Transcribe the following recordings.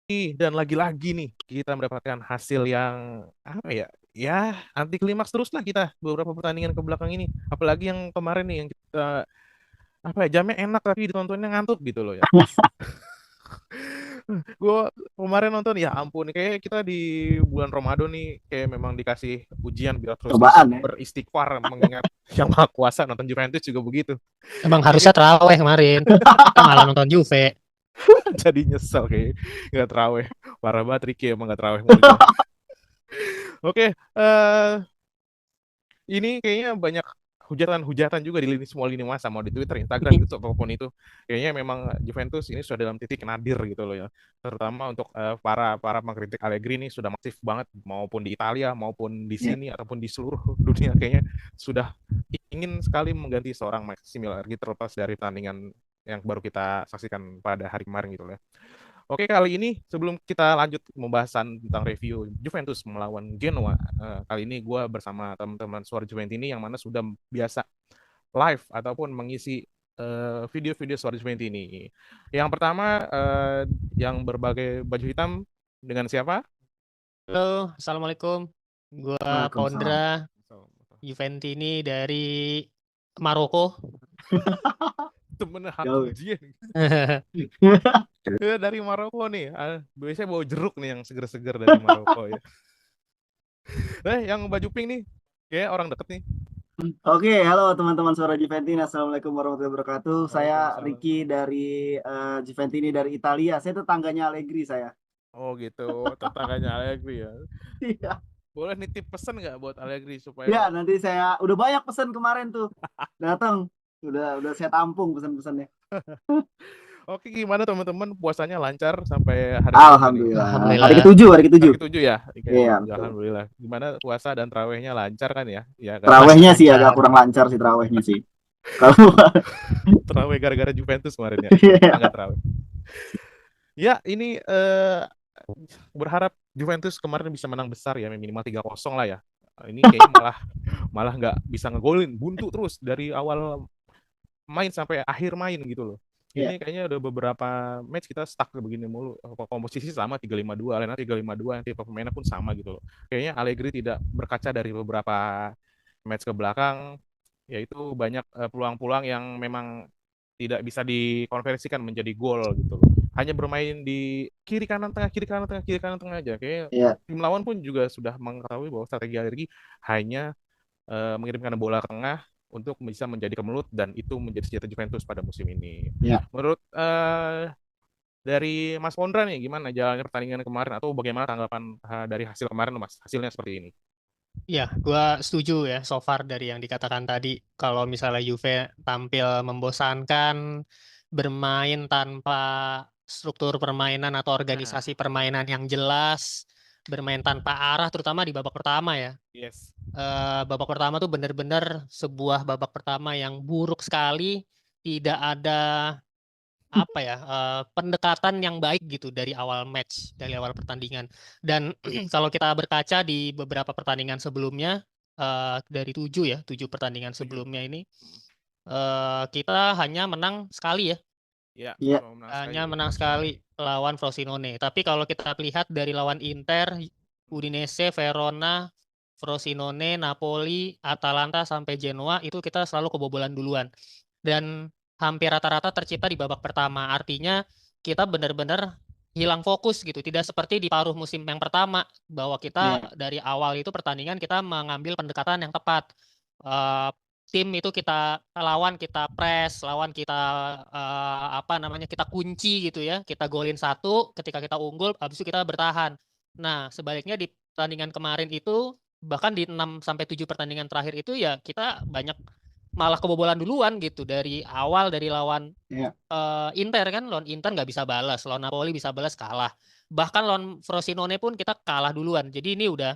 dan lagi-lagi nih kita mendapatkan hasil yang apa ya? Ya, anti klimaks terus lah kita beberapa pertandingan ke belakang ini. Apalagi yang kemarin nih yang kita apa ya, jamnya enak tapi ditontonnya ngantuk gitu loh ya. Gue kemarin nonton ya ampun, kayak kita di bulan Ramadan nih kayak memang dikasih ujian biar terus-terus Cobaan ya. beristighfar mengingat yang Maha Kuasa. Nonton Juventus juga begitu. Emang Jadi harusnya terawih kemarin. Kita malah nonton Juve. jadi nyesel kayak nggak terawih. Parah banget Ricky, emang nggak terawih mulu dia. Oke, ini kayaknya banyak hujatan-hujatan juga di semua lini masa, mau di Twitter, Instagram, YouTube apapun itu. Kayaknya memang Juventus ini sudah dalam titik nadir gitu loh ya. Terutama untuk para para pengkritik Allegri ini sudah masif banget, maupun di Italia maupun di Ya. sini ataupun di seluruh dunia, kayaknya sudah ingin sekali mengganti seorang Maximilian Allegri terlepas dari pertandingan yang baru kita saksikan pada hari kemarin gitu loh ya. Oke, kali ini sebelum kita lanjut pembahasan tentang review Juventus melawan Genoa, kali ini gue bersama teman-teman Suara Juventini yang mana sudah biasa live ataupun mengisi video-video Suara Juventini. Yang pertama, yang berbagai baju hitam dengan siapa? Halo, Assalamualaikum. Gua Waalaikumsalam. Pondra Juventini dari Maroko. Temen Jauh. Hatujien. Dari Maroko nih. Biasanya bawa jeruk nih yang seger-seger dari Maroko ya. Yang baju pink nih, kayak orang deket nih. Oke, halo teman-teman Suara Juventini. Assalamualaikum warahmatullahi wabarakatuh. Saya Waalaikumsalam. Ricky dari Juventini dari Italia. Saya tetangganya Allegri saya. Oh gitu, tetangganya Allegri ya. Iya. Boleh nitip pesan nggak buat Allegri Ya, supaya... nanti saya udah banyak pesan kemarin tuh. Datang. Udah saya tampung pesan-pesannya. Oke, gimana teman-teman, puasanya lancar sampai hari keberapa nih? Alhamdulillah. Hari Alhamdulillah. ketujuh, hari Hari ketujuh. ketujuh ya? Oke, Iya, betul. alhamdulillah. Gimana puasa dan terawihnya lancar kan ya? Ya karena Masih Terawihnya sih agak lancar. kurang lancar sih terawihnya sih. Kalau terawih gara-gara Juventus kemarin ya. Kita iya. nggak terawih. Ya, ini berharap Juventus kemarin bisa menang besar ya, minimal 3-0 lah ya. Ini kayaknya malah malah nggak bisa ngegolin, buntu terus dari awal main sampai akhir main gitu loh. Iya. Ini kayaknya udah beberapa match kita stuck begini mulu. Komposisi sama 3-5-2, Lena 3-5-2, tipe pemainnya pun sama gitu loh. Kayaknya Allegri tidak berkaca dari beberapa match ke belakang, yaitu banyak peluang-peluang yang memang tidak bisa dikonversikan menjadi gol gitu loh. Hanya bermain di kiri kanan tengah, kiri kanan tengah, kiri kanan tengah aja. Kayak Iya. tim lawan pun juga sudah mengetahui bahwa strategi Allegri hanya mengirimkan bola ke tengah untuk bisa menjadi kemelut, dan itu menjadi senjata Juventus pada musim ini. Iya. Menurut dari Mas Pondra nih, gimana jalannya pertandingan kemarin atau bagaimana tanggapan dari hasil kemarin, Mas? Hasilnya seperti ini. Ya, gua setuju ya so far dari yang dikatakan tadi. Kalau misalnya Juve tampil membosankan, bermain tanpa struktur permainan atau Nah, organisasi permainan yang jelas, bermain tanpa arah, terutama di babak pertama ya. yes. Babak pertama tuh benar-benar sebuah babak pertama yang buruk sekali, tidak ada apa ya pendekatan yang baik gitu dari awal match, dari awal pertandingan. Dan kalau kita berkaca di beberapa pertandingan sebelumnya, dari 7 pertandingan 7. sebelumnya ini, kita hanya menang sekali ya, Ya, Iya. cuma menang sekali hanya dari menang Frosinone. sekali lawan Frosinone. Tapi kalau kita lihat dari lawan Inter, Udinese, Verona, Frosinone, Napoli, Atalanta sampai Genoa itu kita selalu kebobolan duluan. Dan hampir rata-rata tercipta di babak pertama. Artinya kita benar-benar hilang fokus gitu. Tidak seperti di paruh musim yang pertama bahwa kita Iya. dari awal itu pertandingan kita mengambil pendekatan yang tepat. Eh, Tim itu kita lawan, kita press, lawan kita apa namanya, kita kunci gitu ya. Kita golin satu, ketika kita unggul, habis itu kita bertahan. Nah, sebaliknya di pertandingan kemarin itu, bahkan di 6 sampai 7 pertandingan terakhir itu ya kita banyak malah kebobolan duluan gitu dari awal, dari lawan Iya. Inter kan, lawan Inter nggak bisa balas, lawan Napoli bisa balas, kalah. Bahkan lawan Frosinone pun kita kalah duluan. Jadi ini udah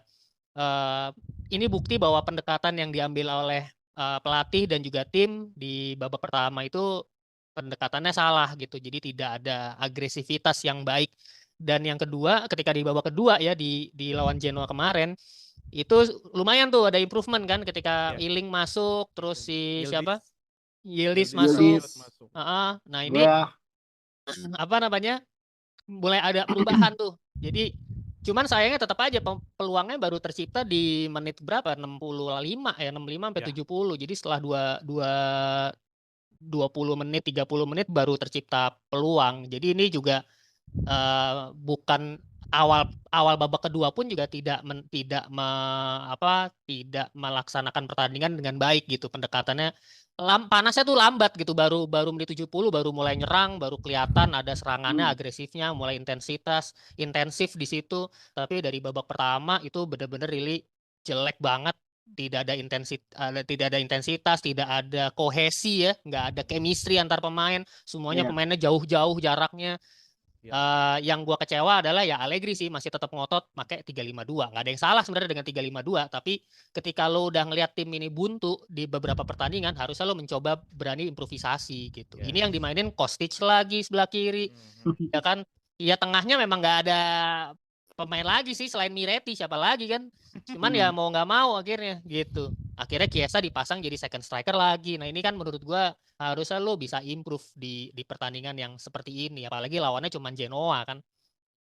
ini bukti bahwa pendekatan yang diambil oleh pelatih dan juga tim di babak pertama itu pendekatannya salah gitu. Jadi tidak ada agresivitas yang baik. Dan yang kedua, ketika di babak kedua ya di lawan Genoa kemarin, itu lumayan tuh ada improvement kan ketika Ya. Iling masuk, terus si Yildiz, siapa? Yildiz Yildiz masuk. Yildiz. Sanchez masuk. Nah ini Gue apa namanya? mulai ada perubahan tuh. Jadi cuman sayangnya tetap aja peluangnya baru tercipta di menit berapa? 65 ya, 65 sampai Ya. 70. Jadi setelah 20 menit, 30 menit baru tercipta peluang. Jadi ini juga bukan awal babak kedua pun juga tidak melaksanakan pertandingan dengan baik gitu. Pendekatannya panasnya tuh lambat gitu, baru menit 70 baru mulai nyerang, baru kelihatan ada serangannya, agresifnya, mulai intensif di situ. Tapi dari babak pertama itu benar-benar really jelek banget. Tidak ada intensitas, tidak ada kohesi ya, nggak ada chemistry antar pemain. Semuanya pemainnya jauh-jauh jaraknya. Yang gua kecewa adalah ya Allegri sih masih tetap ngotot pakai 3-5-2. Nggak ada yang salah sebenarnya dengan 3-5-2, tapi ketika lo udah ngelihat tim ini buntu di beberapa pertandingan, harusnya lo mencoba berani improvisasi gitu. Ini yang dimainin Kostic lagi sebelah kiri. Ya kan? Ya tengahnya memang nggak ada pemain lagi sih selain Miretti, siapa lagi kan? Cuman ya mau nggak mau akhirnya gitu. Akhirnya Chiesa dipasang jadi second striker lagi. Nah ini kan menurut gua harusnya lo bisa improve di pertandingan yang seperti ini. Apalagi lawannya cuma Genoa kan.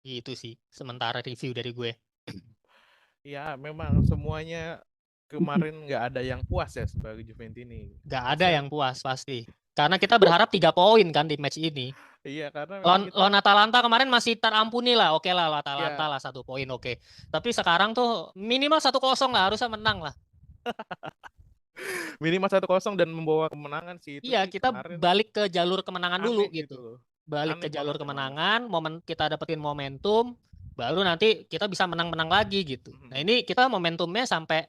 Itu sih sementara review dari gue. Ya memang semuanya kemarin nggak ada yang puas ya sebagai Juventini. Nggak ada yang puas pasti. Karena kita berharap 3 poin kan di match ini. Iya karena Lawan Atalanta kemarin masih terampuni lah. Oke lah Atalanta lah 1 poin oke. Tapi sekarang tuh minimal 1-0 lah, harusnya menang lah. minimal 1-0 dan membawa kemenangan sih itu. Iya, kita balik ke jalur kemenangan dulu gitu. Balik ke jalur kemenangan, kita dapetin momentum, baru nanti kita bisa menang-menang lagi gitu. Nah, ini kita momentumnya sampai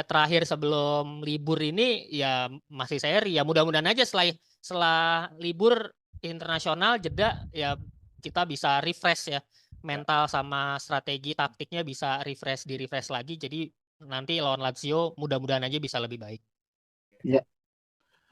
terakhir sebelum libur ini ya masih seri. Ya mudah-mudahan aja setelah libur internasional jeda ya kita bisa refresh ya. Mental sama strategi taktiknya bisa di refresh lagi. Jadi nanti lawan Lazio mudah-mudahan aja bisa lebih baik. Ya.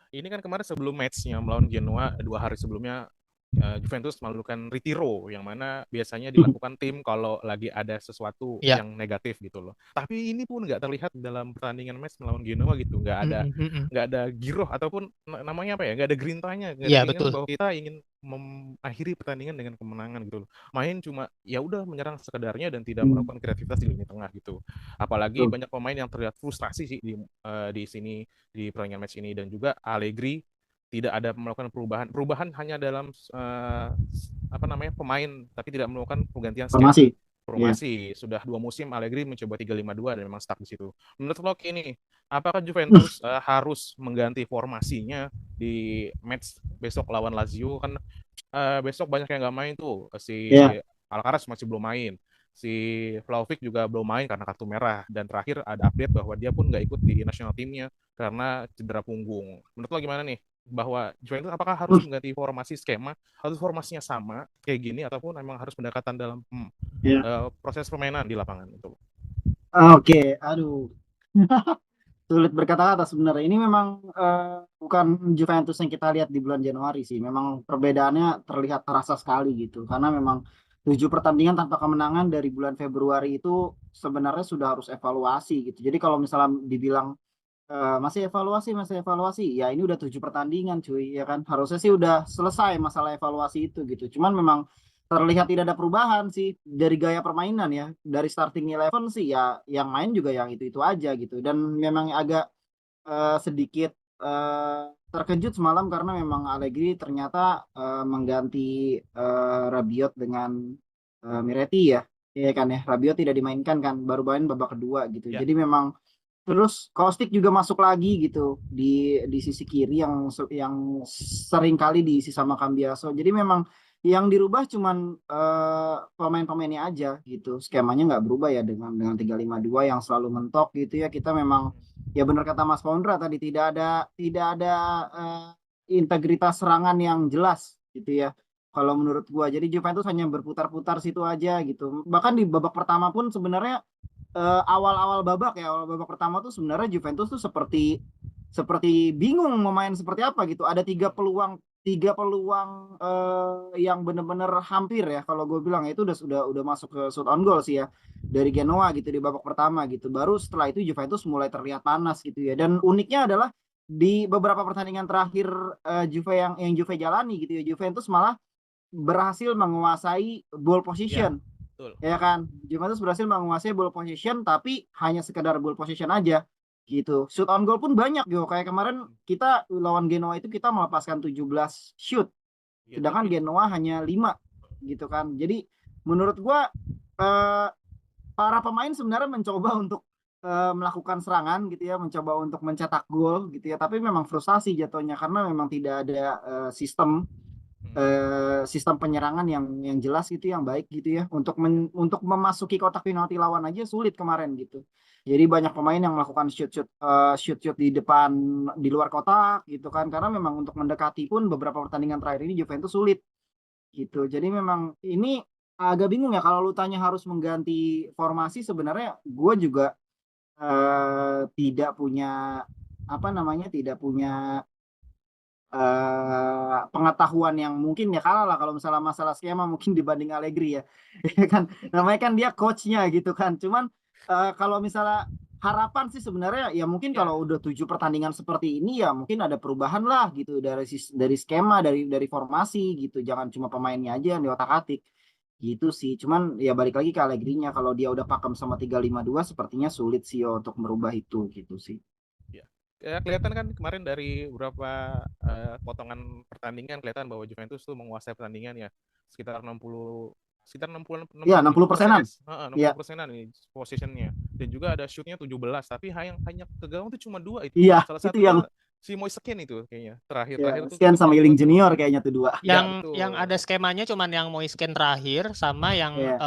Ini kan kemarin sebelum matchnya melawan Genoa 2 hari sebelumnya Juventus melakukan retiro yang mana biasanya dilakukan tim kalau lagi ada sesuatu yang negatif gitu loh. Tapi ini pun nggak terlihat dalam pertandingan match melawan Genoa gitu, nggak ada giroh ataupun namanya apa ya, nggak ada grintanya, nggak ada keinginan bahwa kita ingin mengakhiri pertandingan dengan kemenangan gitu loh. Main cuma ya udah menyerang sekedarnya dan tidak melakukan kreativitas di lini tengah gitu. Apalagi banyak pemain yang terlihat frustrasi sih di sini di pertandingan match ini, dan juga Allegri tidak ada melakukan perubahan hanya dalam pemain, tapi tidak melakukan penggantian formasi. Sudah 2 musim Allegri mencoba 3-5-2 dan memang stuck di situ. Menurut lo ini, apakah Juventus harus mengganti formasinya di match besok lawan Lazio? Kan besok banyak yang nggak main tuh, si Alcaraz masih belum main, si Vlahovic juga belum main karena kartu merah, dan terakhir ada update bahwa dia pun nggak ikut di nasional timnya karena cedera punggung. Menurut lo gimana nih, bahwa Juventus apakah harus mengganti formasi skema, harus formasinya sama kayak gini, ataupun memang harus pendekatan dalam proses permainan di lapangan itu? Oke, aduh. Sulit berkata-kata sebenarnya. Ini memang bukan Juventus yang kita lihat di bulan Januari sih. Memang perbedaannya terlihat terasa sekali gitu. Karena memang 7 pertandingan tanpa kemenangan dari bulan Februari itu sebenarnya sudah harus evaluasi gitu. Jadi kalau misalnya dibilang masih evaluasi, ya ini udah 7 pertandingan cuy, ya kan. Harusnya sih udah selesai masalah evaluasi itu gitu. Cuman memang terlihat tidak ada perubahan sih dari gaya permainan ya. Dari starting 11 sih ya yang main juga yang itu-itu aja gitu. Dan memang agak sedikit terkejut semalam karena memang Allegri ternyata mengganti Rabiot dengan Miretti ya. Iya kan ya, Rabiot tidak dimainkan kan, baru main babak kedua gitu. Jadi memang terus Kostic juga masuk lagi gitu di sisi kiri yang sering kali diisi sama Cambiaso. Jadi memang yang dirubah cuman pemain-pemainnya aja gitu. Skemanya nggak berubah ya dengan 3-5-2 yang selalu mentok gitu ya. Kita memang ya benar kata Mas Pondra tadi, tidak ada integritas serangan yang jelas gitu ya. Kalau menurut gua, jadi Juventus hanya berputar-putar situ aja gitu. Bahkan di babak pertama pun sebenarnya awal babak pertama tuh sebenarnya Juventus tuh seperti bingung mau main seperti apa gitu. Ada 3 peluang yang benar-benar hampir ya, kalau gue bilang itu udah masuk ke shoot on goal sih ya dari Genoa gitu di babak pertama gitu. Baru setelah itu Juventus mulai terlihat panas gitu ya. Dan uniknya adalah di beberapa pertandingan terakhir Juve yang Juve jalani gitu ya, Juventus malah berhasil menguasai ball Iya, position. betul. Ya kan, Juventus berhasil menguasai ball position tapi hanya sekedar ball position aja gitu. Shoot on goal pun banyak yo. Kayak kemarin kita lawan Genoa itu kita melepaskan 17 shoot, Iya, sedangkan tapi Genoa hanya 5 gitu kan. Jadi menurut gua eh, para pemain sebenarnya mencoba untuk melakukan serangan gitu ya, mencoba untuk mencetak gol gitu ya, tapi memang frustasi jatuhnya karena memang tidak ada sistem sistem penyerangan yang jelas gitu, yang baik gitu ya, untuk memasuki kotak penalti lawan aja sulit kemarin gitu. Jadi banyak pemain yang melakukan shoot di depan, di luar kotak gitu kan, karena memang untuk mendekati pun beberapa pertandingan terakhir ini Juventus sulit gitu. Jadi memang ini agak bingung ya, kalau lu tanya harus mengganti formasi, sebenarnya gue juga tidak punya apa namanya, tidak punya pengetahuan yang mungkin ya, kalah lah kalau misalnya masalah skema mungkin dibanding Allegri ya. Ya kan, namanya kan dia coachnya gitu kan. Cuman kalau misalnya harapan sih sebenarnya ya mungkin ya kalau udah 7 pertandingan seperti ini ya mungkin ada perubahan lah gitu, dari skema, dari formasi gitu. Jangan cuma pemainnya aja yang diotak-atik gitu sih. Cuman ya balik lagi ke Allegri-nya, kalau dia udah pakem sama 3-5-2 sepertinya sulit sih ya untuk merubah itu gitu sih. ya. Ya, kelihatan kan kemarin dari beberapa potongan pertandingan kelihatan bahwa Juventus tuh menguasai pertandingan ya sekitar 60 Ya 65%, 60%-an. Ya, 60%-an nih positionnya, dan juga ada shootnya 17 tapi hanya ke gawang tuh cuma 2 itu, iya salah itu yang satunya si Moise Kean itu kayaknya ya, terakhir tuh Sian sama jam 2 Ealing tuh. Junior kayaknya tuh 2. Ya Yang ada betul. skemanya cuman yang Moisken terakhir sama yang Iya,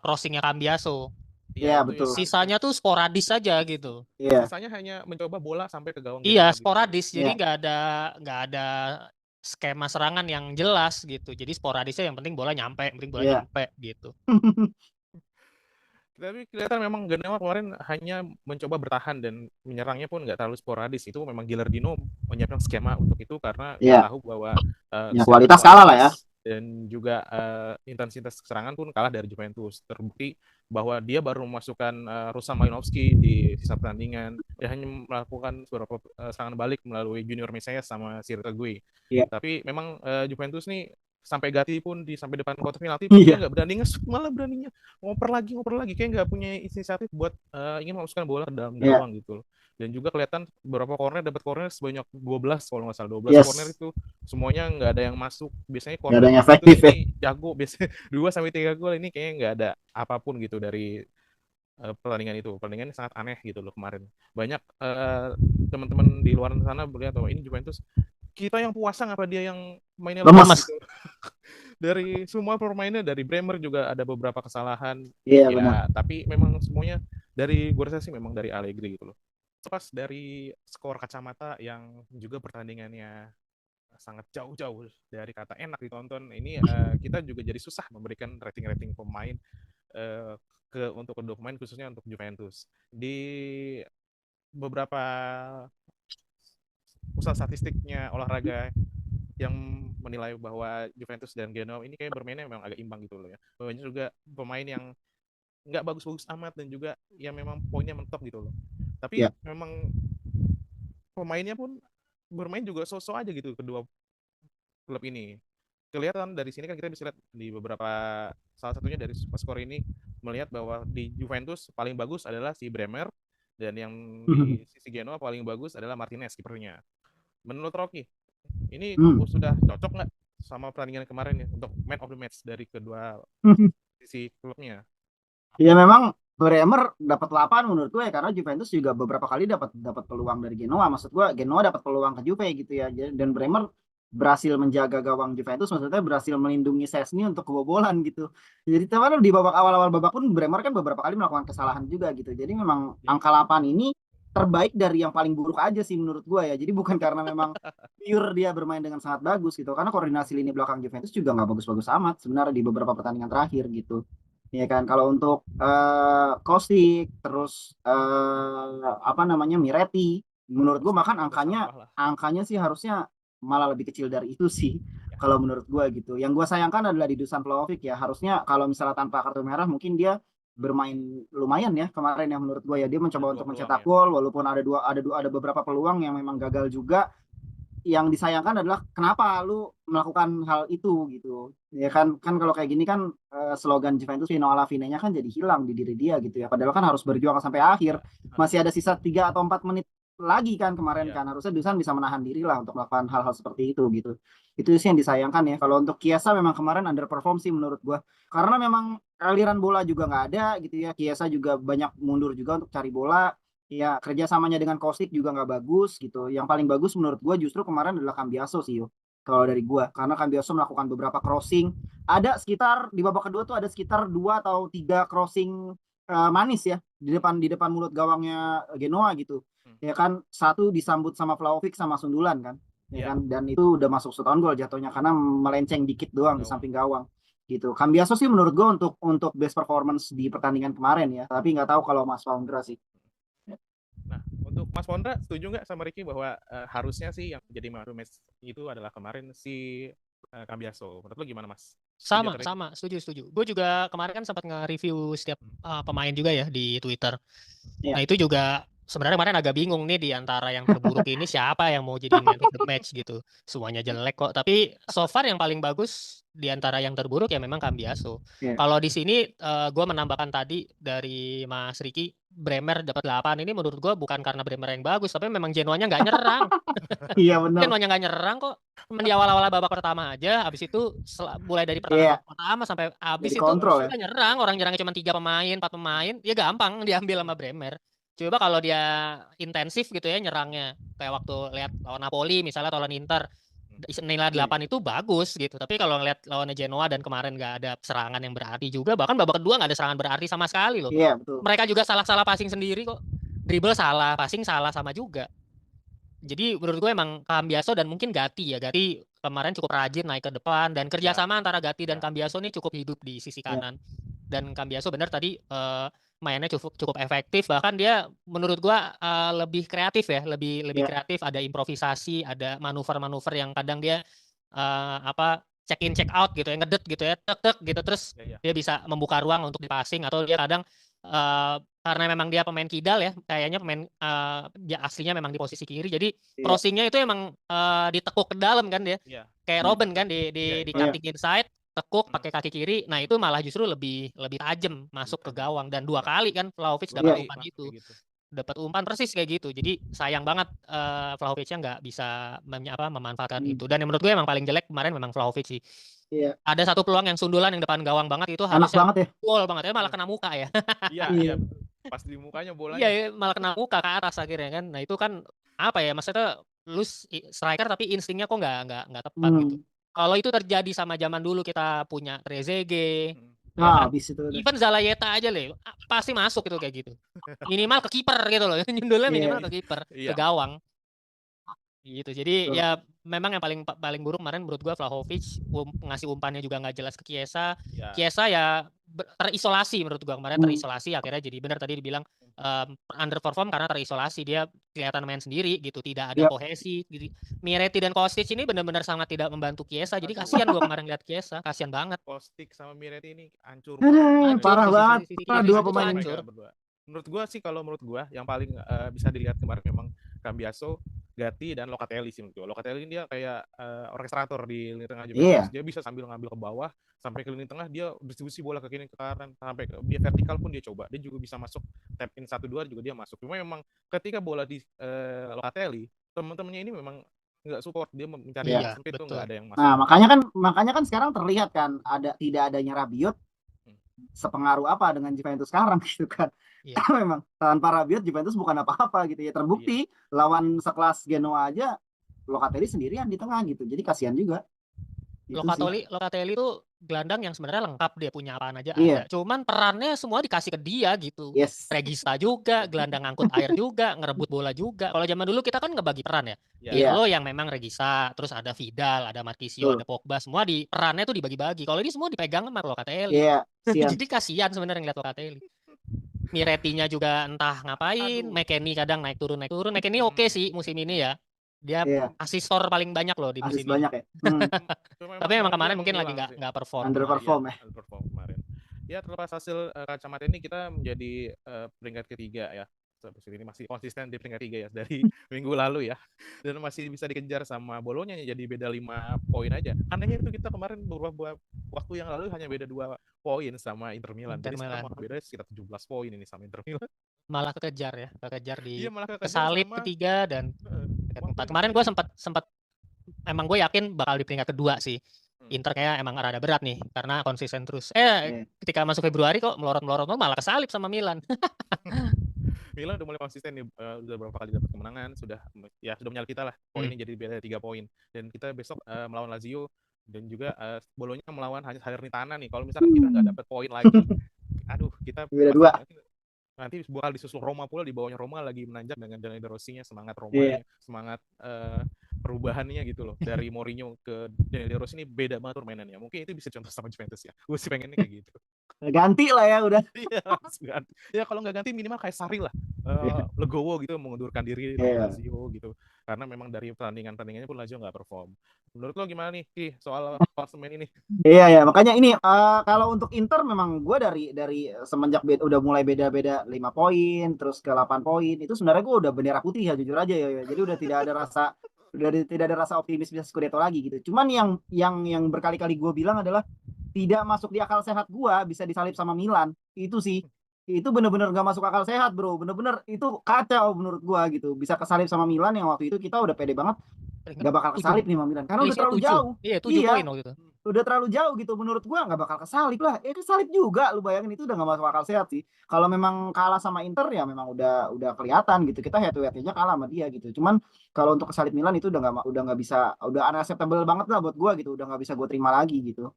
crossingnya Cambiaso. Ya iya itu yang betul. hampir Sisanya tuh sporadis saja gitu. Iya, sisanya hanya mencoba bola sampai ke gawang Iya, Genoa gitu. sporadis. Jadi iya, nggak ada skema serangan yang jelas gitu. Jadi sporadisnya yang penting bola iya. nyampe gitu. Tapi kelihatan memang Genoa kemarin hanya mencoba bertahan dan menyerangnya pun nggak terlalu sporadis. Itu memang Gilardino menyiapkan skema untuk itu karena dia Iya, tahu bahwa ya secara kualitas kalah lah ya. kualitas dan juga intensitas serangan pun kalah dari Juventus. Terbukti bahwa dia baru memasukkan Ruslan Malinovskyi di sisa pertandingan. Dia hanya melakukan beberapa serangan balik melalui Junior Mesias sama Sirte Gue. Iya, Tapi memang Juventus nih sampai Gatti pun sampai depan kotak penalti pun dia iya, nggak berani ngesut, malah beraninya ngoper lagi kayak nggak punya inisiatif buat ingin memasukkan bola ke dalam iya. gawang gitu loh. Dan juga kelihatan beberapa dapat corner sebanyak 12 kalau nggak salah, 12 corner Yes, itu semuanya nggak ada yang masuk. Biasanya nggak ada corner yang Juventus efektif ya. ini jago biasanya 2-3 gol, ini kayaknya nggak ada apapun gitu dari pertandingan itu. Pertandingan sangat aneh gitu loh kemarin. Banyak teman-teman di luar sana melihat bahwa ini Juventus kita yang puasang apa dia yang mainnya lemas Lemas. gitu. Dari semua pemainnya, dari Bremer juga ada beberapa kesalahan Iya benar. ya, tapi memang semuanya dari gue rasa sih memang dari Allegri gitu loh. Pas dari skor kacamata yang juga pertandingannya sangat jauh-jauh dari kata enak ditonton ini, kita juga jadi susah memberikan rating-rating pemain untuk kedua pemain, khususnya untuk Juventus. Di beberapa pusat statistiknya olahraga yang menilai bahwa Juventus dan Genoa ini kayak bermainnya memang agak imbang gitu loh ya. Banyak juga pemain yang nggak bagus-bagus amat dan juga yang memang poinnya mentok gitu loh. Tapi Iya. memang pemainnya pun bermain juga so-so aja gitu kedua klub ini. Kelihatan dari sini kan kita bisa lihat di beberapa, salah satunya dari skor ini melihat bahwa di Juventus paling bagus adalah si Bremer, dan yang di sisi Genoa paling bagus adalah Martinez kipernya. Menurut Rocky, ini sudah cocok nggak sama pertandingan kemarin ya untuk man of the match dari kedua sisi klubnya? Ya memang Bremer dapat 8 menurut gue ya, karena Juventus juga beberapa kali dapat peluang dari Genoa. Maksud gue Genoa dapat peluang ke Juve gitu ya. Dan Bremer berhasil menjaga gawang Juventus, maksudnya berhasil melindungi Szczęsny untuk kebobolan gitu. Jadi teman di babak awal-awal babak pun Bremer kan beberapa kali melakukan kesalahan juga gitu. Jadi memang angka 8 ini terbaik dari yang paling buruk aja sih menurut gue ya. Jadi bukan karena memang pure dia bermain dengan sangat bagus gitu, karena koordinasi lini belakang Juventus juga nggak bagus-bagus amat sebenarnya di beberapa pertandingan terakhir gitu. Ya kan, kalau untuk Kostic terus apa namanya Miretti, menurut gue bahkan angkanya sih harusnya malah lebih kecil dari itu sih kalau menurut gue gitu. Yang gue sayangkan adalah di Dusan Vlahovic ya, harusnya kalau misalnya tanpa kartu merah mungkin dia bermain lumayan ya kemarin ya, menurut gue ya. Dia mencoba untuk mencetak gol walaupun ada beberapa peluang yang memang gagal juga. yang disayangkan adalah kenapa lu melakukan hal itu gitu. Ya kan kalau kayak gini kan slogan Juventus Fino alla fine-nya kan jadi hilang di diri dia gitu ya. Padahal kan harus berjuang sampai akhir. Masih ada sisa 3 atau 4 menit lagi kan kemarin kan. Harusnya Dusan bisa menahan diri lah untuk melakukan hal-hal seperti itu gitu. Itu sih yang disayangkan ya. Kalau untuk Chiesa memang kemarin underperform sih menurut gua. Karena memang aliran bola juga nggak ada gitu ya. Chiesa juga banyak mundur juga untuk cari bola. Ya kerjasamanya dengan Kostic juga nggak bagus gitu. Yang paling bagus menurut gue justru kemarin adalah Cambiaso sih yo. Kalau dari gue, karena Cambiaso melakukan beberapa crossing. Ada sekitar di babak kedua tuh ada sekitar 2 atau 3 crossing manis ya di depan mulut gawangnya Genoa gitu. Ya kan satu disambut sama Vlahovic sama sundulan kan. Ya kan dan itu udah masuk shot on goal jatuhnya karena melenceng dikit doang di samping gawang gitu. Cambiaso sih menurut gue untuk best performance di pertandingan kemarin ya. Tapi nggak tahu kalau Mas Faundra sih. Nah, untuk Mas Pondra, setuju nggak sama Ricky bahwa harusnya sih yang jadi man of the match itu adalah kemarin si Cambiaso. Menurut lo gimana, Mas? Sama, setuju. Gue juga kemarin kan sempat nge-review setiap pemain juga ya di Twitter. Iya. Nah itu juga sebenarnya kemarin agak bingung nih di antara yang terburuk ini siapa yang mau jadi man of the match gitu. Semuanya jelek kok. Tapi so far yang paling bagus di antara yang terburuk ya memang Cambiaso. Iya. Kalau di sini gue menambahkan tadi dari Mas Ricky, Bremer dapat 8 ini menurut gue bukan karena Bremer yang bagus, tapi memang Genoanya nggak nyerang. Iya benar. Genoanya nggak nyerang kok. Di awal-awal babak pertama aja, habis itu mulai dari pertandingan babak pertama sampai habis Jadi itu kontrol ya. udah nyerang. Orang nyerangnya cuma 3 pemain, 4 pemain, ya gampang diambil sama Bremer. Coba kalau dia intensif gitu ya nyerangnya, kayak waktu lihat lawan Napoli misalnya atau lawan Inter, nilai 8 itu bagus gitu. Tapi kalau ngeliat lawannya Genoa dan kemarin nggak ada serangan yang berarti juga, bahkan babak kedua nggak ada serangan berarti sama sekali loh. Iya betul. Mereka juga salah-salah passing sendiri kok. Dribble salah, passing salah sama juga. Jadi menurut gue emang Cambiaso dan mungkin Gatti ya. Gatti kemarin cukup rajin naik ke depan dan kerjasama antara Gatti dan Cambiaso ini cukup hidup di sisi kanan. Dan Cambiaso benar tadi mainnya cukup efektif, bahkan dia menurut gue lebih kreatif ya, lebih kreatif, ada improvisasi, ada manuver-manuver yang kadang dia check in check out gitu ya, ngedet gitu ya, tek gitu, terus dia bisa membuka ruang untuk dipassing, atau dia kadang karena memang dia pemain kidal ya, kayaknya pemain dia aslinya memang di posisi kiri, jadi crossingnya itu emang ditekuk ke dalam kan dia, kayak Robben kan di cutting inside, tekuk pakai kaki kiri, nah itu malah justru lebih tajam masuk ke gawang, dan 2 kali kan Vlahovic dapat umpan itu, dapat umpan persis kayak gitu. Jadi sayang banget Vlahovicnya nggak bisa memanfaatkan itu. Dan yang menurut gue emang paling jelek kemarin memang Vlahovic sih. Iya. Ada satu peluang yang sundulan yang depan gawang banget itu enak harusnya banget ya. gol banget ya, malah kena muka ya. Iya. Pas di mukanya bolanya. Iya, malah kena muka ke atas akhirnya kan. Nah itu kan apa ya, maksudnya lu striker tapi instingnya kok nggak tepat gitu. Kalau itu terjadi sama zaman dulu kita punya Trezeguet, nah, habis itu even Zalayeta aja loh, pasti masuk itu kayak gitu. Minimal ke kiper gitu loh, nyundulnya minimal ke kiper, ke gawang. Gitu. Jadi ya memang yang paling buruk kemarin menurut gua Vlahovic, ngasih umpannya juga nggak jelas ke Chiesa. Chiesa ya terisolasi menurut gua kemarin, terisolasi akhirnya jadi benar tadi dibilang underperform karena terisolasi, dia kelihatan main sendiri gitu, tidak ada kohesi gitu. Miretti dan Kostic ini benar-benar sangat tidak membantu Chiesa, jadi kasihan gua kemarin lihat Chiesa, kasihan banget. Kostic sama Miretti ini hancur. Parah banget. Dua pemain hancur. Menurut gua sih, kalau menurut gua yang paling bisa dilihat kemarin memang Cambiaso, Gatti, dan Locatelli sih menurut gua. Locatelli dia kayak orkestrator di lini tengah Juventus. Dia bisa sambil ngambil ke bawah sampai ke lini tengah, dia distribusi bola ke kiri ke kanan, sampai dia vertikal pun dia coba. Dia juga bisa masuk tap in 1-2 juga dia masuk. Cuma memang ketika bola di Locatelli, teman-temannya ini memang nggak support, dia mencari sempit tuh nggak ada yang masuk. Nah, makanya kan sekarang terlihat kan tidak adanya Rabiot sepengaruh apa dengan Juventus sekarang gitu kan. Memang tanpa Rabiot Juventus bukan apa-apa gitu ya. Terbukti lawan sekelas Genoa aja Locatelli sendirian di tengah gitu. Jadi kasihan juga. Locatelli itu gelandang yang sebenarnya lengkap, dia punya apaan aja ada. Cuman perannya semua dikasih ke dia gitu. Regista juga, gelandang ngangkut air juga, ngerebut bola juga. Kalau zaman dulu kita kan ngebagi peran ya. Pirlo yang memang regista, terus ada Vidal, ada Marchisio, ada Pogba, semua di perannya tuh dibagi-bagi. Kalau ini semua dipegang sama Locatelli. Jadi kasihan sebenarnya ngeliat Locatelli. Mirettinya juga entah ngapain, McKennie kadang naik turun. McKennie oke sih musim ini ya. Dia asistor paling banyak loh di musim ini. Banyak ya. Tapi memang kemarin mungkin lagi nggak perform. Underperform ya. Underperform kemarin. Ya terlepas hasil kacamata ini kita menjadi peringkat ketiga ya. Ini masih konsisten di peringkat 3 ya dari minggu lalu ya. Dan masih bisa dikejar sama Bolonya jadi beda 5 poin aja. Anehnya itu kita kemarin beberapa waktu yang lalu hanya beda 2 poin sama Inter Milan. Inter Jadi sekarang Milan. malah beda sekitar 17 poin ini sama Inter Milan. Malah kekejar ya, kekejar Iya di malah kekejar kesalip sama ketiga dan waktu keempat. ini Kemarin gue jadi sempat emang gue yakin bakal di peringkat kedua sih. Inter kayak emang rada berat nih karena konsisten terus. Iya. Ketika masuk Februari kok melorot-melorot malah kesalip sama Milan. Milan udah mulai konsisten nih, udah beberapa kali dapat kemenangan, sudah menyalip kita lah. Poinnya jadi beda 3 poin. Dan kita besok melawan Lazio dan juga Bolonya melawan Salernitana nih. Kalau misalkan kita nggak dapat poin lagi, aduh kita Beda pasti 2. nanti bakal disusul Roma pula, di bawahnya Roma lagi menanjak dengan Daniel De Rossi-nya, semangat Iya. Romanya, semangat perubahannya gitu loh. Dari Mourinho ke Daniel De Rossi ini beda banget permainannya. Mungkin itu bisa contoh sama Juventus ya. Gue sih pengennya kayak gitu. Ganti lah ya udah. Iya, langsung ganti. Ya kalau nggak ganti minimal kayak Sarri lah, legowo gitu, mengundurkan diri dari Iya. Lazio gitu. Karena memang dari pertandingannya pun Lazio nggak perform. Menurut lo gimana nih, Ki, soal klasemen ini? Iya ya, makanya ini kalau untuk Inter memang gue dari semenjak udah mulai beda-beda 5 poin terus ke 8 poin itu sebenarnya gue udah bendera putih ya, jujur aja ya. Jadi udah tidak ada rasa optimis bisa Scudetto lagi gitu. Cuman yang berkali-kali gue bilang adalah tidak masuk di akal sehat gue bisa disalip sama Milan. Itu sih. Itu bener-bener gak masuk akal sehat, bro. Bener-bener itu kacau menurut gue gitu. Bisa kesalip sama Milan yang waktu itu kita udah pede banget gak bakal kesalip nih sama Milan karena udah terlalu jauh. Iya, 7 poin waktu itu. Udah terlalu jauh gitu menurut gua, nggak bakal kesalip lah. Kesalip juga, lu bayangin, itu udah nggak masuk akal sehat sih. Kalau memang kalah sama Inter ya memang udah kelihatan gitu, kita head to head aja kalah sama dia gitu. Cuman kalau untuk kesalip Milan itu udah nggak bisa, udah unacceptable banget lah buat gua gitu, udah nggak bisa gua terima lagi gitu.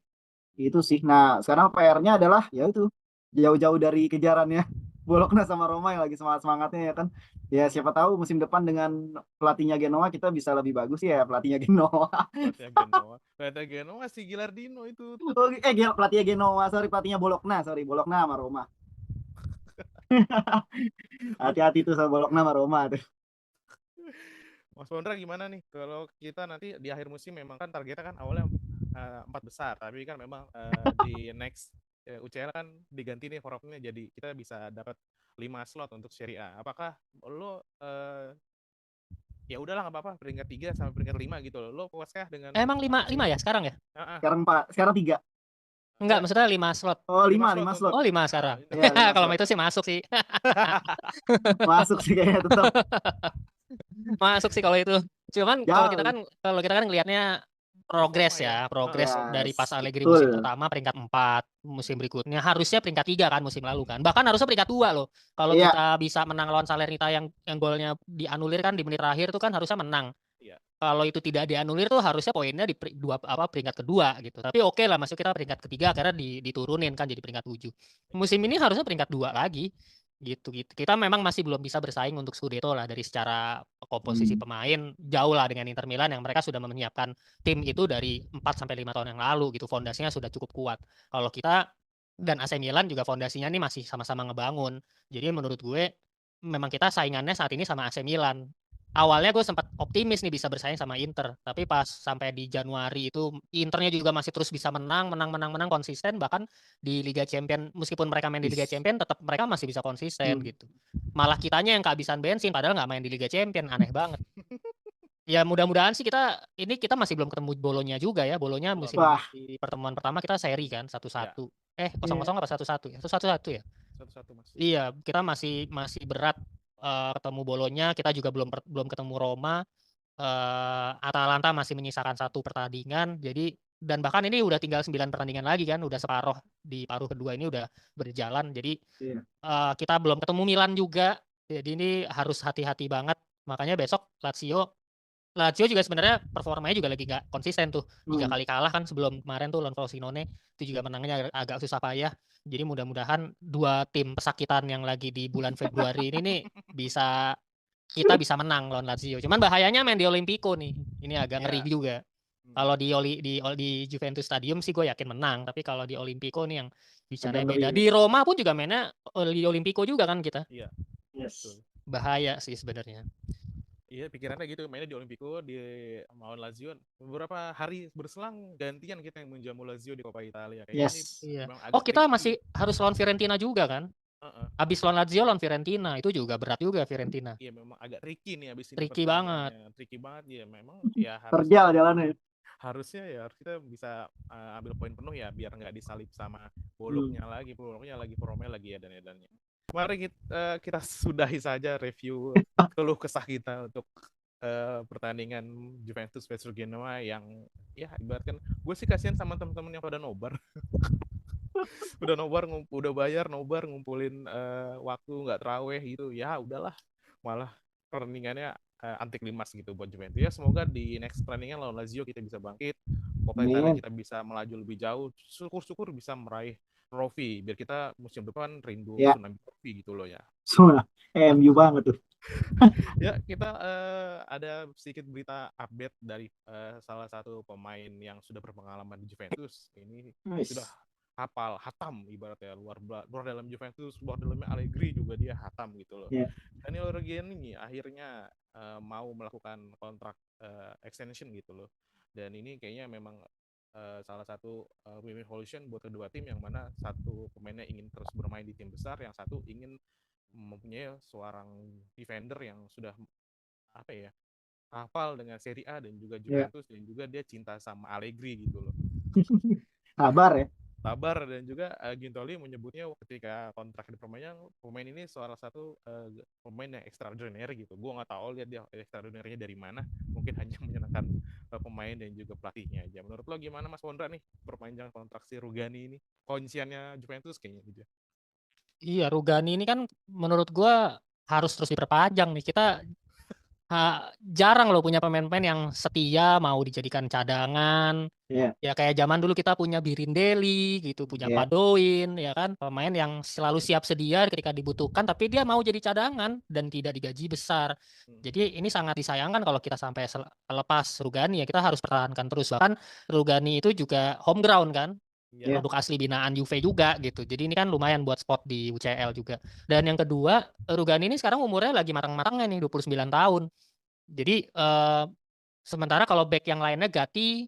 Itu sih. Nah sekarang PR-nya adalah ya itu, jauh-jauh dari kejarannya Bologna sama Roma yang lagi semangat-semangatnya ya kan. Ya siapa tahu musim depan dengan pelatihnya Genoa kita bisa lebih bagus ya, pelatihnya Genoa. Pelatihnya Genoa si Gilardino itu. Pelatihnya Genoa, pelatihnya Bologna sama Roma. Hati-hati tuh sama Bologna sama Roma tuh. Mas Pondra gimana nih kalau kita nanti di akhir musim, memang kan targetnya kan awalnya 4 besar, tapi kan memang di next UCL kan diganti nih formatnya, jadi kita bisa dapat 5 slot untuk Serie A. Apakah lo ya udahlah nggak apa-apa peringkat 3 sampai peringkat 5 gitu loh. Lo puaskah dengan Emang 5 ya sekarang ya? Sekarang 3. Enggak, maksudnya 5 slot. Oh, 5 slot. Oh, 5 sekarang. Ya, kalau itu sih masuk sih. Masuk sih kayaknya tetap. Masuk sih kalau itu. Cuman kalau kita kan ngelihatnya progres dari pas Allegri musim pertama peringkat 4, musim berikutnya harusnya peringkat 3 kan musim lalu kan. Bahkan harusnya peringkat 2 loh. Kalau kita bisa menang lawan Salernitana yang golnya dianulir kan di menit terakhir tuh kan harusnya menang. Kalau itu tidak dianulir tuh harusnya poinnya di peringkat kedua gitu. Tapi oke lah, masuk kita peringkat ketiga karena diturunin kan jadi peringkat 7. Musim ini harusnya peringkat 2 lagi. Gitu. Kita memang masih belum bisa bersaing untuk Scudetto lah, dari secara komposisi pemain jauh lah dengan Inter Milan yang mereka sudah menyiapkan tim itu dari 4 sampai 5 tahun yang lalu gitu. Fondasinya sudah cukup kuat. Kalau kita dan AC Milan juga fondasinya nih masih sama-sama ngebangun. Jadi menurut gue memang kita saingannya saat ini sama AC Milan. Awalnya gue sempat optimis nih bisa bersaing sama Inter, tapi pas sampai di Januari itu Internya juga masih terus bisa menang konsisten, bahkan di Liga Champion meskipun mereka main di Liga Champion tetap mereka masih bisa konsisten gitu. Malah kitanya yang kehabisan bensin padahal nggak main di Liga Champion, aneh banget. Ya mudah-mudahan sih kita masih belum ketemu Bolonya juga ya. Bolonya musim di pertemuan pertama kita seri kan 1-1. 0-0 apa 1-1 ya? 1-1 ya? 1-1 Mas. Iya, kita masih berat ketemu Bolonya. Kita juga belum ketemu Roma. Atalanta masih menyisakan 1 pertandingan. Jadi dan bahkan ini udah tinggal 9 pertandingan lagi kan, udah separuh di paruh kedua ini udah berjalan. Jadi kita belum ketemu Milan juga. Jadi ini harus hati-hati banget. Makanya besok Lazio juga sebenarnya performanya juga lagi nggak konsisten tuh. 3 kali kalah kan sebelum kemarin tuh lawan Frosinone. Itu juga menangnya agak susah payah. Jadi mudah-mudahan 2 tim pesakitan yang lagi di bulan Februari ini nih kita bisa menang lawan Lazio. Cuman bahayanya main di Olimpico nih. Ini agak ngeri juga. Kalau di Juventus Stadium sih gue yakin menang, tapi kalau di Olimpico nih yang bicaranya beda. Di Roma pun juga mainnya di Olimpico juga kan kita. Iya. Yes. Bahaya sih sebenarnya. Iya, pikirannya gitu, mainnya di Olimpico, di melawan Lazio. Beberapa hari berselang gantian kita yang menjamu Lazio di Coppa Italia. Iya. Oh, kita masih harus lawan Fiorentina juga kan? Heeh. Habis lawan Lazio, lawan Fiorentina, itu juga berat juga Fiorentina. Iya memang agak tricky nih abis ini Tricky banget. pertandingannya. Tricky banget ya memang ya Terjal jalannya. harusnya kita bisa ambil poin penuh ya biar nggak disalip sama Hmm. Bologna lagi, Roma lagi ya dan edannya. Mari kita sudahi saja review keluh kesah kita untuk pertandingan Juventus versus Genoa yang ya ibaratkan gue sih kasihan sama teman-teman yang pada nobar. Udah bayar nobar ngumpulin waktu nggak terawih gitu ya udahlah malah pertandingannya anti klimaks gitu buat Juventus ya semoga di next pertandingan lawan Lazio kita bisa bangkit Coppa Italia Amin. kita bisa melaju lebih jauh syukur-syukur bisa meraih trofi biar kita musim depan rindu Ya, tsunami trofi gitu loh ya. semua MU banget tuh. Ya kita ada sedikit berita update dari salah satu pemain yang sudah berpengalaman di Juventus ini sudah Nice. hatam ibaratnya luar dalam Juventus luar dalamnya Allegri juga dia hatam gitu loh. Ya. Daniel Reggiani akhirnya mau melakukan kontrak extension gitu loh dan ini kayaknya memang salah satu win-win solution buat kedua tim yang mana satu pemainnya ingin terus bermain di tim besar yang satu ingin mempunyai seorang defender yang sudah apa ya hafal dengan Serie A dan juga Juventus dan juga dia cinta sama Allegri gitu loh. Kabar ya. Sabar dan juga Gintoli menyebutnya ketika kontrak di pemain ini salah satu pemain yang extraordinary gitu. Gue nggak tahu lihat dia extraordinary-nya dari mana. Mungkin hanya menyenangkan pemain dan juga pelatihnya aja. Menurut lo gimana Mas Wondra nih perpanjangan kontrak si Rugani ini? Kunciannya Juventus kayaknya gitu. Iya, Rugani ini kan menurut gua harus terus diperpanjang nih. Kita jarang loh punya pemain-pemain yang setia mau dijadikan cadangan. Iya. Ya kayak zaman dulu kita punya Birindelli gitu, punya Iya. Padoin, ya kan, pemain yang selalu siap sedia ketika dibutuhkan, tapi dia mau jadi cadangan dan tidak digaji besar. Jadi ini sangat disayangkan kalau kita sampai lepas Rugani ya kita harus pertahankan terus. Bahkan Rugani itu juga home ground kan, Iya. produk asli binaan Juve juga gitu. Jadi ini kan lumayan buat spot di UCL juga. Dan yang kedua, Rugani ini sekarang umurnya lagi matang-matangnya nih 29 tahun. Jadi sementara kalau back yang lainnya Gatti,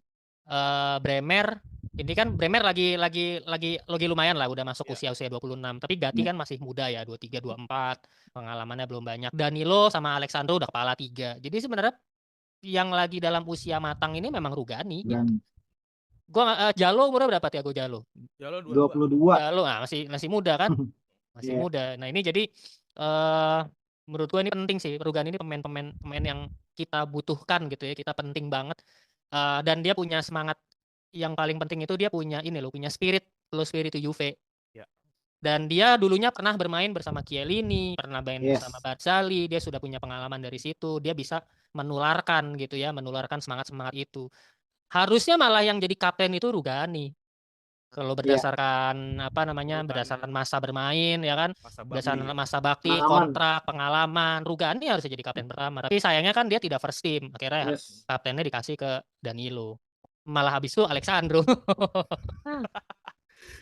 Bremer, ini kan Bremer lagi lumayan lah udah masuk Iya. usia 26. Tapi Gatti Iya. kan masih muda ya, 23, 24. Pengalamannya belum banyak. Danilo sama Alexandro udah kepala 3. Jadi sebenarnya yang lagi dalam usia matang ini memang Rugani gitu. Dan Gua Jalo umurnya berapa Tiago Jalo? Jalo 22. Jalo masih muda kan? Masih Iya. muda. Nah, ini jadi menurut gua ini penting sih. Rugani ini pemain yang kita butuhkan gitu ya. Kita penting banget. Dan dia punya semangat yang paling penting itu dia punya ini loh, punya spirit to Juve. Ya. Dan dia dulunya pernah bermain bersama Chiellini, pernah main Yes. bersama Barzagli, dia sudah punya pengalaman dari situ. Dia bisa menularkan gitu ya, menularkan semangat-semangat itu. Harusnya malah yang jadi kapten itu Rugani. Kalau berdasarkan apa namanya, berdasarkan masa bermain ya kan, berdasarkan masa bakti, Pengalaman. kontrak, pengalaman, Rugani harusnya jadi kapten pertama. Tapi sayangnya kan dia tidak first team. Akhirnya Yes. kaptennya dikasih ke Danilo. Malah habis itu Alexandro.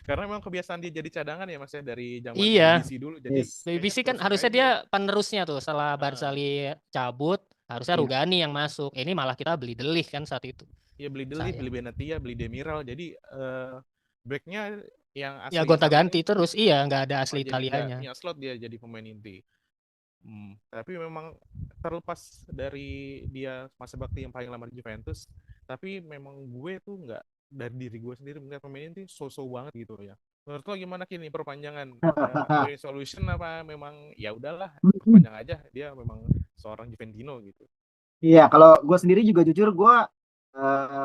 Karena memang kebiasaan dia jadi cadangan ya Mas ya dari zaman Iya. BBC dulu jadi Yes. BBC kan terusin harusnya aja. dia penerusnya tuh setelah Barzagli cabut, harusnya Iya. Rugani yang masuk. Ini malah kita beli De Ligt kan saat itu. Iya beli De Ligt, beli Benatia, beli Demiral. Jadi backnya yang asli Ya gonta-ganti terus, iya nggak ada asli Italianya. punya slot dia jadi pemain inti. Tapi memang terlepas dari dia masa bakti yang paling lama di Juventus, tapi memang gue tuh nggak dari diri gue sendiri melihat pemain ini so-so banget gitu ya. Menurut lo gimana kini perpanjangan solution apa memang ya udahlah perpanjang aja dia memang seorang Juventino gitu. Iya, kalau gue sendiri juga jujur gue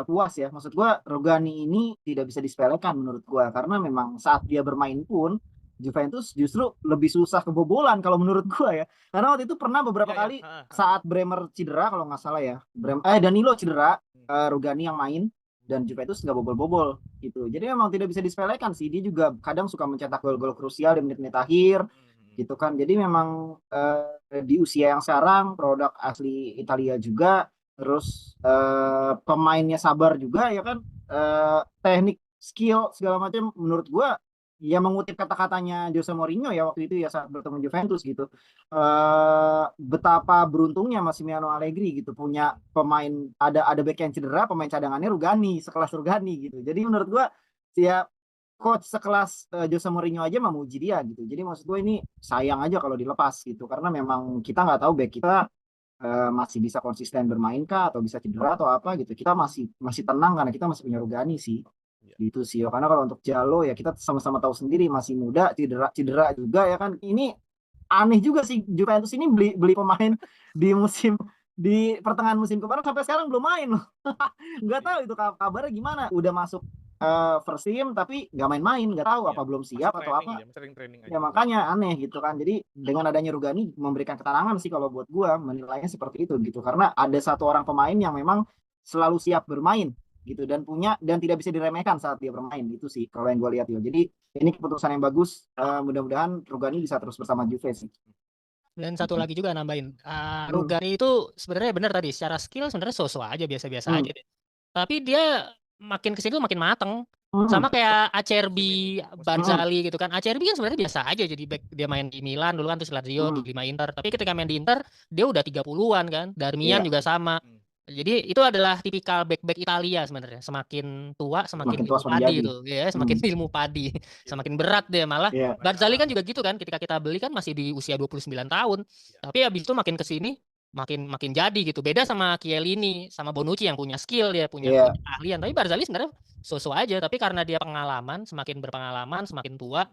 puas ya. Maksud gue Rugani ini tidak bisa disepelekan menurut gue karena memang saat dia bermain pun Juventus justru lebih susah kebobolan kalau menurut gue ya. Karena waktu itu pernah beberapa kali saat Bremer cedera kalau nggak salah ya. Danilo cedera, Rugani yang main dan Juventus nggak bobol-bobol gitu. Jadi memang tidak bisa disepelekan sih. Dia juga kadang suka mencetak gol-gol krusial di menit-menit akhir gitu kan. Jadi memang di usia yang sekarang produk asli Italia juga, terus pemainnya sabar juga ya kan, teknik, skill segala macam menurut gua ya mengutip kata-katanya Jose Mourinho ya waktu itu ya saat bertemu Juventus gitu, betapa beruntungnya Massimiliano Allegri gitu punya pemain, ada back yang cedera, pemain cadangannya Rugani, sekelas Rugani gitu. Jadi menurut gua ya coach sekelas Jose Mourinho aja memuji dia gitu. Jadi maksud gue ini sayang aja kalau dilepas gitu, karena memang kita nggak tahu back kita masih bisa konsisten bermain kah atau bisa cedera atau apa gitu. Kita masih tenang karena kita masih punya Rugani sih. Ya. Gitu sih. Karena kalau untuk Jalo ya kita sama-sama tahu sendiri masih muda, cedera juga ya kan. Ini aneh juga sih Juventus ini beli pemain di pertengahan musim kemarin sampai sekarang belum main loh. Nggak tahu itu kabarnya gimana. Udah masuk first team tapi nggak main-main, nggak tahu apa belum siap atau apa. Training Ya makanya aneh gitu kan. Jadi dengan adanya Rugani memberikan ketenangan sih kalau buat gua menilainya seperti itu gitu. Karena ada satu orang pemain yang memang selalu siap bermain gitu dan tidak bisa diremehkan saat dia bermain gitu sih kalau yang gua lihat ya. Jadi ini keputusan yang bagus. Mudah-mudahan Rugani bisa terus bersama Juve sih. Dan satu lagi juga nambahin, Rugani itu sebenarnya benar tadi secara skill sebenarnya so-so aja, biasa-biasa aja deh. Tapi dia makin kesini tuh makin mateng. Sama kayak Acerbi, Barzali gitu kan. Acerbi kan sebenarnya biasa aja jadi back, dia main di Milan dulu kan, terus Lazio di 5 Inter. Tapi ketika main di Inter dia udah 30-an kan. Darmian juga sama. Jadi itu adalah tipikal back-back Italia sebenarnya. Semakin tua semakin ilmu padi itu, ya, semakin ilmu padi, semakin berat dia malah. Barzali kan juga gitu kan, ketika kita beli kan masih di usia 29 tahun. Tapi habis itu makin kesini makin jadi gitu. Beda sama Chiellini sama Bonucci yang punya skill, dia punya keahlian. Tapi Barzali sebenarnya so-so aja, tapi karena dia pengalaman, semakin berpengalaman, semakin tua,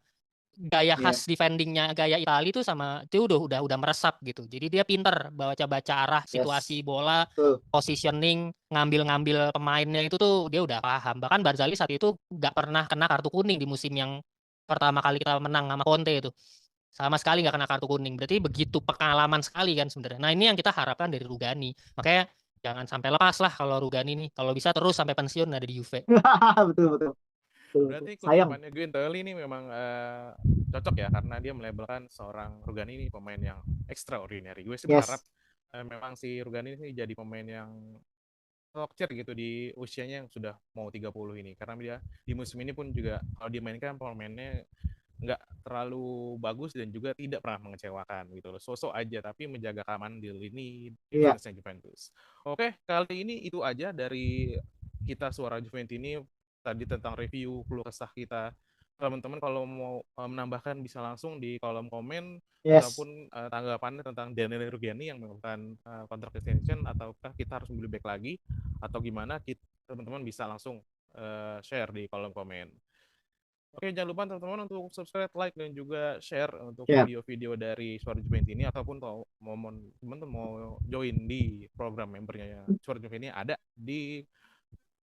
gaya khas defendingnya gaya Itali itu sama itu udah meresap gitu. Jadi dia pinter baca arah situasi bola, positioning, ngambil pemainnya itu tuh dia udah paham. Bahkan Barzali saat itu nggak pernah kena kartu kuning di musim yang pertama kali kita menang sama Conte itu. Sama sekali nggak kena kartu kuning. Berarti begitu pengalaman sekali kan sebenarnya. Nah ini yang kita harapkan dari Rugani. Makanya jangan sampai lepas lah kalau Rugani nih. Kalau bisa terus sampai pensiun ada di Juve. Betul. Berarti kutipannya Guintoli ini memang cocok ya, karena dia melabelkan seorang Rugani ini pemain yang extraordinary. Gue sih berharap memang si Rugani ini jadi pemain yang tokcer gitu di usianya yang sudah mau 30 ini, karena dia di musim ini pun juga kalau dimainkan pemainnya nggak terlalu bagus dan juga tidak pernah mengecewakan gitu loh. Sosok aja tapi menjaga keamanan di lini defense Juventus. Oke, kali ini itu aja dari kita Suara Juventus ini tadi tentang review keluh kesah kita. Teman-teman kalau mau menambahkan bisa langsung di kolom komen ataupun tanggapannya tentang Daniel Rugani yang melakukan kontrak extension, ataukah kita harus membeli back lagi atau gimana, teman-teman bisa langsung share di kolom komen. Oke, jangan lupa teman-teman untuk subscribe, like, dan juga share untuk video-video dari Suara Juventus ini, ataupun kalau teman-teman mau join di program membernya Suara Juventus ini ada di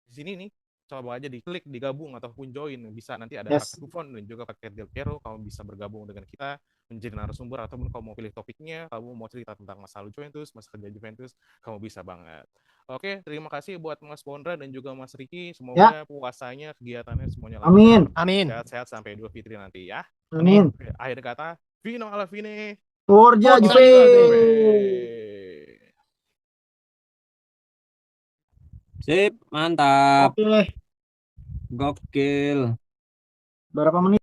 sini nih. Coba aja diklik, digabung, ataupun join. Bisa nanti ada paket kupon dan juga paket Del Piero. Kamu bisa bergabung dengan kita menjadi narasumber, ataupun kamu mau pilih topiknya, kamu mau cerita tentang masa lalu Juventus, masa kerja Juventus, kamu bisa banget. Oke, terima kasih buat Mas Pondra dan juga Mas Riki. Semoga puasanya, kegiatannya semuanya lancar. Amin. Sehat-sehat sampai Idul Fitri nanti ya. Amin. Akhir kata, Vino alla fine. Forza Juve. Sip, mantap. Oke. Gokil. Berapa menit?